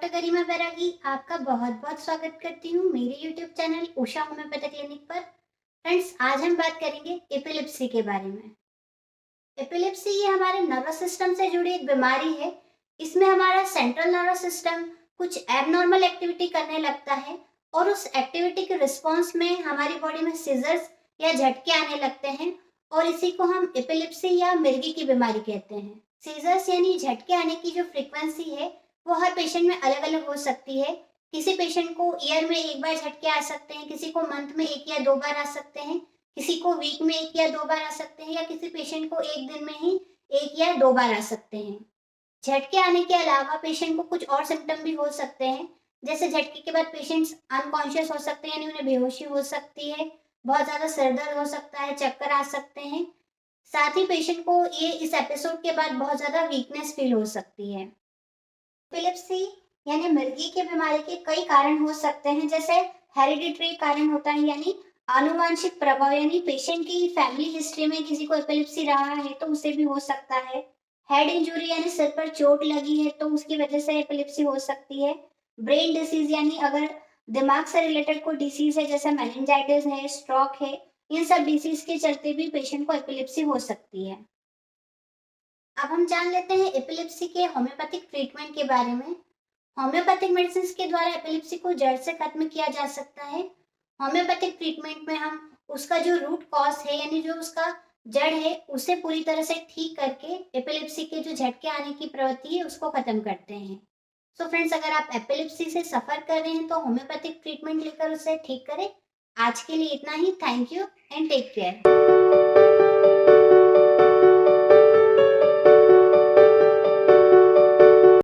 Doctor गरिमा बैरागी आपका बहुत बहुत स्वागत करती हूँ मेरे YouTube channel Usha homeopathic clinic पर। फ्रेंड्स, आज हम बात करेंगे एपिलेप्सी के बारे में। एपिलेप्सी ये हमारे नर्वस सिस्टम से जुड़ी एक बीमारी है। इसमें हमारा सेंट्रल नर्वस सिस्टम कुछ एबनॉर्मल एक्टिविटी करने लगता है और उस एक्टिविटी के रिस्पॉन्स में हमारी बॉडी में सीजर्स या झटके आने लगते हैं और इसी को हम एपिलेप्सी या मिर्गी की बीमारी कहते हैं। सीजर्स यानी झटके आने की जो फ्रीक्वेंसी है वो हर पेशेंट में अलग अलग हो सकती है। किसी पेशेंट को ईयर में एक बार झटके आ सकते हैं, किसी को मंथ में एक या दो बार आ सकते हैं, किसी को वीक में एक या दो बार आ सकते हैं या किसी पेशेंट को एक दिन में ही एक या दो बार आ सकते हैं। झटके आने के अलावा पेशेंट को कुछ और सिम्टम भी हो सकते हैं, जैसे झटके के बाद पेशेंट्स अनकॉन्शियस हो सकते हैं, यानी उन्हें बेहोशी हो सकती है, बहुत ज्यादा सर दर्द हो सकता है, चक्कर आ सकते हैं। साथ ही पेशेंट को ये इस एपिसोड के बाद बहुत ज्यादा वीकनेस फील हो सकती है। एपिलेप्सी यानी मिर्गी की बीमारी के कई कारण हो सकते हैं, जैसे हेरिडिटरी कारण होता है यानी आनुवांशिक प्रभाव, यानी पेशेंट की फैमिली हिस्ट्री में किसी को एपिलेप्सी रहा है तो उसे भी हो सकता है। हेड इंजुरी यानी सिर पर चोट लगी है तो उसकी वजह से एपिलेप्सी हो सकती है। ब्रेन डिसीज यानी अगर दिमाग से रिलेटेड कोई डिसीज है, जैसे मेनिंजाइटिस है, स्ट्रोक है, इन सब डिसीज के चलते भी पेशेंट को एपिलेप्सी हो सकती है। अब हम जान लेते हैं एपिलेप्सी के होम्योपैथिक ट्रीटमेंट के बारे में। होम्योपैथिक मेडिसिन के द्वारा एपिलेप्सी को जड़ से खत्म किया जा सकता है। होम्योपैथिक ट्रीटमेंट में हम उसका जो रूट कॉज है यानी जो उसका जड़ है उसे पूरी तरह से ठीक करके एपिलेप्सी के जो झटके आने की प्रवृत्ति है उसको खत्म करते हैं। सो फ्रेंड्स, अगर आप एपिलेप्सी से सफर कर रहे हैं तो होम्योपैथिक ट्रीटमेंट लेकर उसे ठीक करें। आज के लिए इतना ही। Thank you and take care.